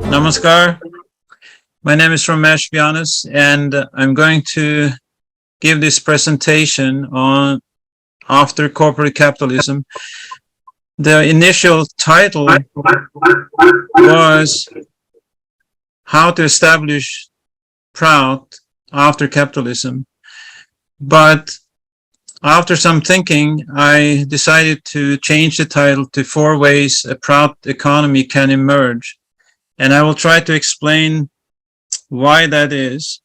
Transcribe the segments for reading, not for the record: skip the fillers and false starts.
Namaskar. My name is Ramesh, bionnes, and I'm going to give this presentation on after corporate capitalism. The initial title was How to Establish Proud After Capitalism. But after some thinking, I decided to change the title to 4 Ways a Proud Economy Can Emerge. And I will try to explain why that is,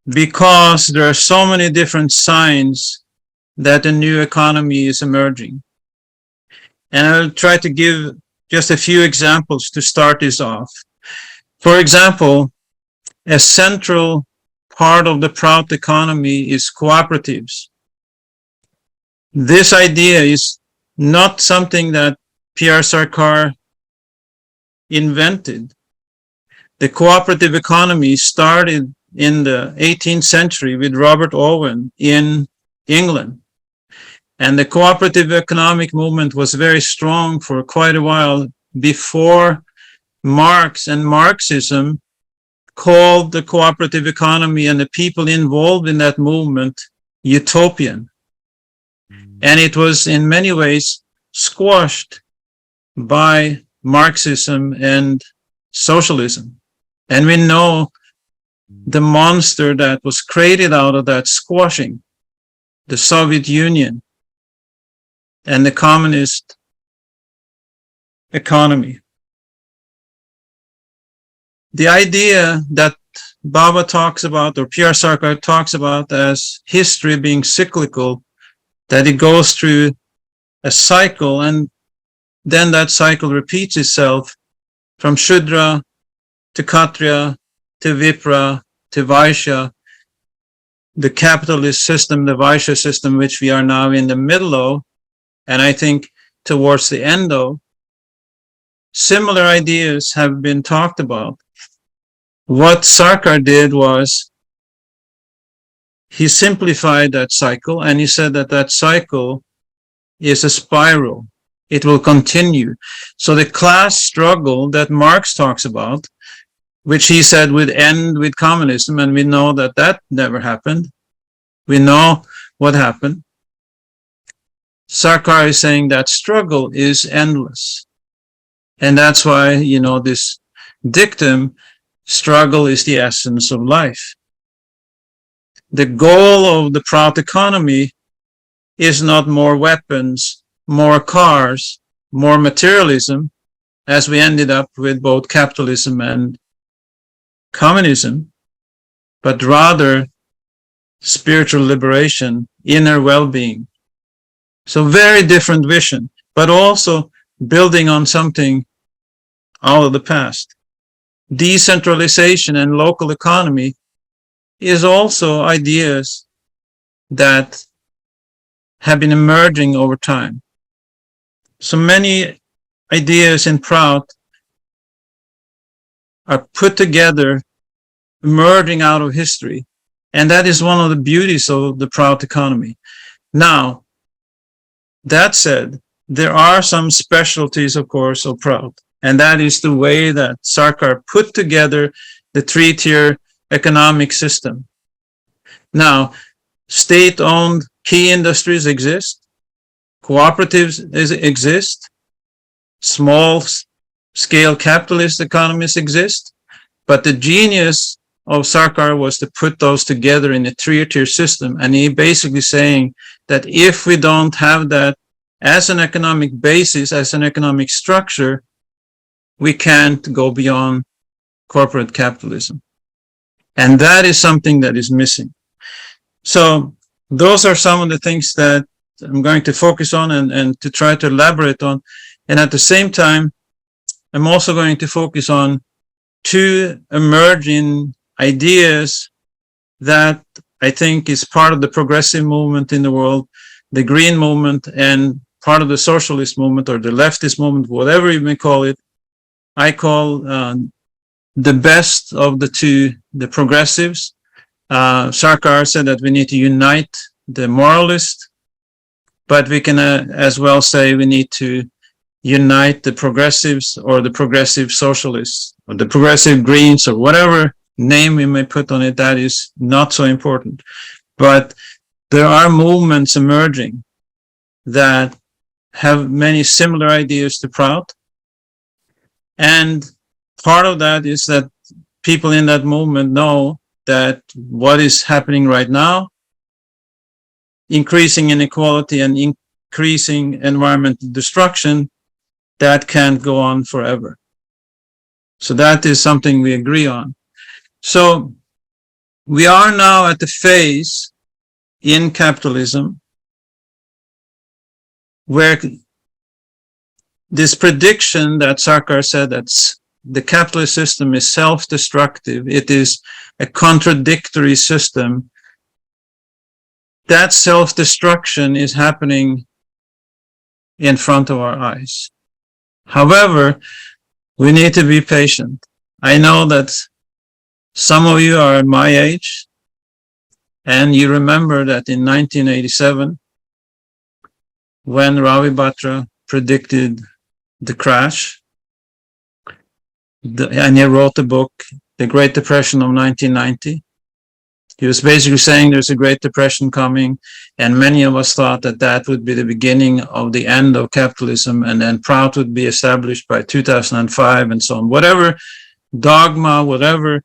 because there are so many different signs that a new economy is emerging. And I'll try to give just a few examples to start this off. For example, a central part of the proud economy is cooperatives. This idea is not something that Pierre Sarkar invented. The cooperative economy started in the 18th century with Robert Owen in England. And the cooperative economic movement was very strong for quite a while before Marx and Marxism called the cooperative economy and the people involved in that movement utopian. And it was in many ways squashed by Marxism and socialism. And we know the monster that was created out of that squashing, the Soviet Union and the communist economy. The idea that Baba talks about, or Pierre Sarkar talks about, as history being cyclical, that it goes through a cycle and then that cycle repeats itself from Shudra to Kshatriya to Vipra to Vaishya, the capitalist system, the Vaishya system, which we are now in the middle of, and I think towards the end of. Similar ideas have been talked about. What Sarkar did was he simplified that cycle, and he said that that cycle is a spiral. It will continue. So the class struggle that Marx talks about, which he said would end with communism, and we know that that never happened. We know what happened. Sarkar is saying that struggle is endless. And that's why, this dictum, struggle is the essence of life. The goal of the proud economy is not more weapons, more cars, more materialism, as we ended up with both capitalism and communism, but rather spiritual liberation, inner well-being. So very different vision, but also building on something out of the past. Decentralization and local economy is also ideas that have been emerging over time. So many ideas in Proud are put together, emerging out of history. And that is one of the beauties of the Proud economy. Now, that said, there are some specialties, of course, of Proud. And that is the way that Sarkar put together the 3-tier economic system. Now, state-owned key industries exist, cooperatives exist, small-scale capitalist economies exist, but the genius of Sarkar was to put those together in a 3-tier system, and he basically saying that if we don't have that as an economic basis, as an economic structure, we can't go beyond corporate capitalism. And that is something that is missing. So those are some of the things that I'm going to focus on and to try to elaborate on. And at the same time, I'm also going to focus on 2 emerging ideas that I think is part of the progressive movement in the world, the green movement, and part of the socialist movement or the leftist movement, whatever you may call it. I call the best of the 2 the progressives. Sarkar said that we need to unite the moralist, but we can as well say we need to unite the progressives or the progressive socialists or the progressive Greens, or whatever name we may put on it, that is not so important. But there are movements emerging that have many similar ideas to Prout. And part of that is that people in that movement know that what is happening right now, increasing inequality and increasing environmental destruction, that can't go on forever. So that is something we agree on. So we are now at the phase in capitalism where this prediction that Sarkar said that the capitalist system is self-destructive, it is a contradictory system, that self-destruction is happening in front of our eyes. However, we need to be patient. I know that some of you are my age, and you remember that in 1987, when Ravi Batra predicted the crash, and he wrote the book, The Great Depression of 1990. He was basically saying there's a Great Depression coming, and many of us thought that that would be the beginning of the end of capitalism, and then Prout would be established by 2005 and so on. Whatever dogma, whatever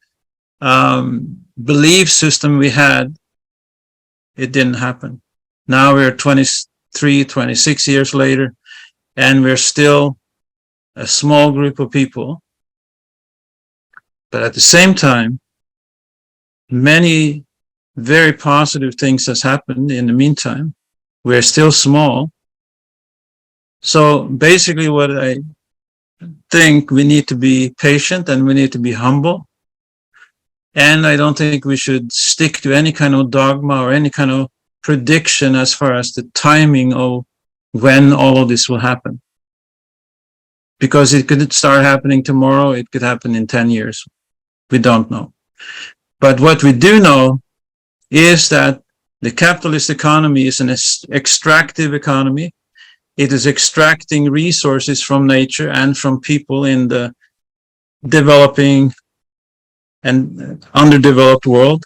belief system we had, it didn't happen. Now we're 23, 26 years later, and we're still a small group of people. But at the same time, many very positive things has happened in the meantime. We're still small. So basically what I think, we need to be patient and we need to be humble. And I don't think we should stick to any kind of dogma or any kind of prediction as far as the timing of when all of this will happen. Because it could start happening tomorrow, it could happen in 10 years. We don't know. But what we do know is that the capitalist economy is an extractive economy. It is extracting resources from nature and from people in the developing and underdeveloped world,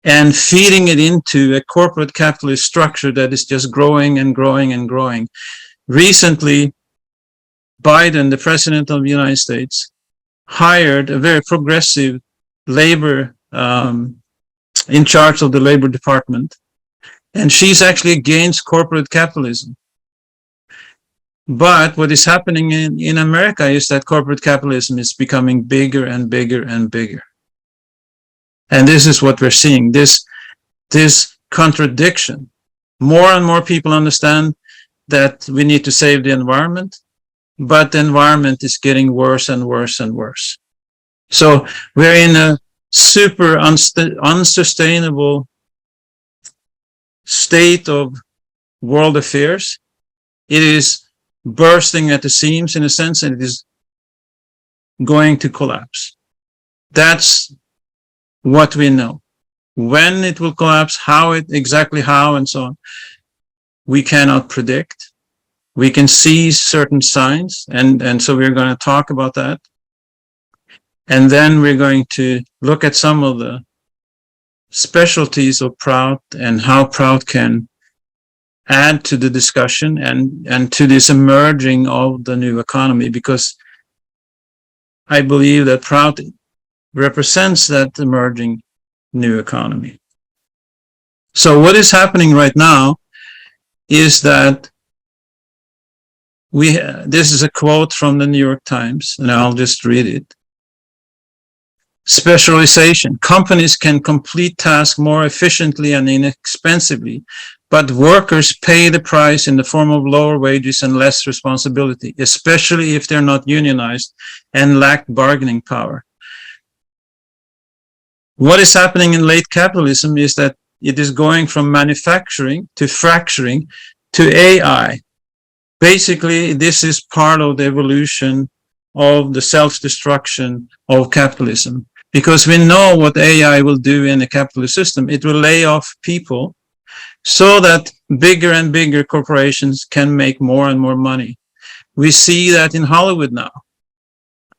and feeding it into a corporate capitalist structure that is just growing and growing and growing. Recently, Biden, the president of the United States, hired a very progressive labor in charge of the labor department, and she's actually against corporate capitalism. But what is happening in America is that corporate capitalism is becoming bigger and bigger and bigger. And this is what we're seeing, this contradiction. More and more people understand that we need to save the environment, but the environment is getting worse and worse and worse. So we're in a super unsustainable state of world affairs. It is bursting at the seams in a sense, and it is going to collapse. That's what we know. When it will collapse, exactly how, and so on, we cannot predict. We can see certain signs, and so we're going to talk about that. And then we're going to look at some of the specialties of Prout and how Prout can add to the discussion and to this emerging of the new economy, because I believe that Prout represents that emerging new economy. So what is happening right now is that this is a quote from the New York Times, and I'll just read it. Specialization. Companies can complete tasks more efficiently and inexpensively, but workers pay the price in the form of lower wages and less responsibility, especially if they're not unionized and lack bargaining power. What is happening in late capitalism is that it is going from manufacturing to fracturing to AI. Basically, this is part of the evolution of the self-destruction of capitalism, because we know what AI will do in a capitalist system. It will lay off people so that bigger and bigger corporations can make more and more money. We see that in Hollywood now.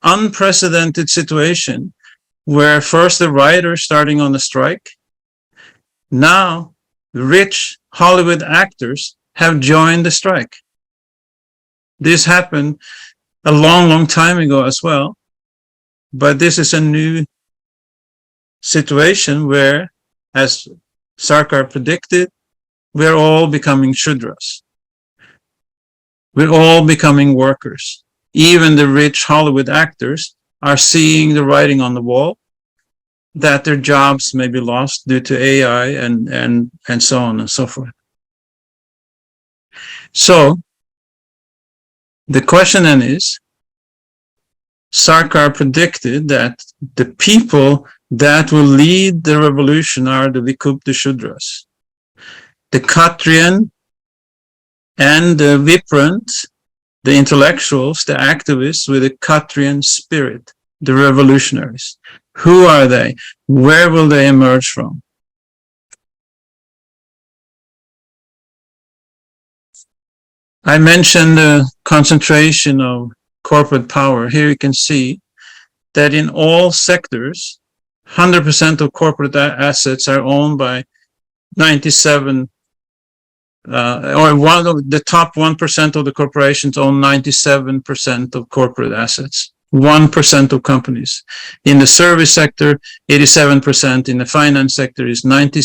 unprecedented situation where first the writers starting on the strike, now rich Hollywood actors have joined the strike. This happened a long, long time ago as well, but this is a new situation where, as Sarkar predicted, we're all becoming Shudras. We're all becoming workers. Even the rich Hollywood actors are seeing the writing on the wall that their jobs may be lost due to AI and so on and so forth. So the question then is, Sarkar predicted that the people that will lead the revolution are the Vikupta Shudras. The Kshatriyan and the Viprant, the intellectuals, the activists with a Kshatriyan spirit, the revolutionaries. Who are they? Where will they emerge from? I mentioned the concentration of corporate power. Here you can see that in all sectors, 100% of corporate assets are owned by 97 or one of the top 1% of the corporations own 97% of corporate assets. 1% of companies. In the service sector, 87%. In the finance sector is 96%.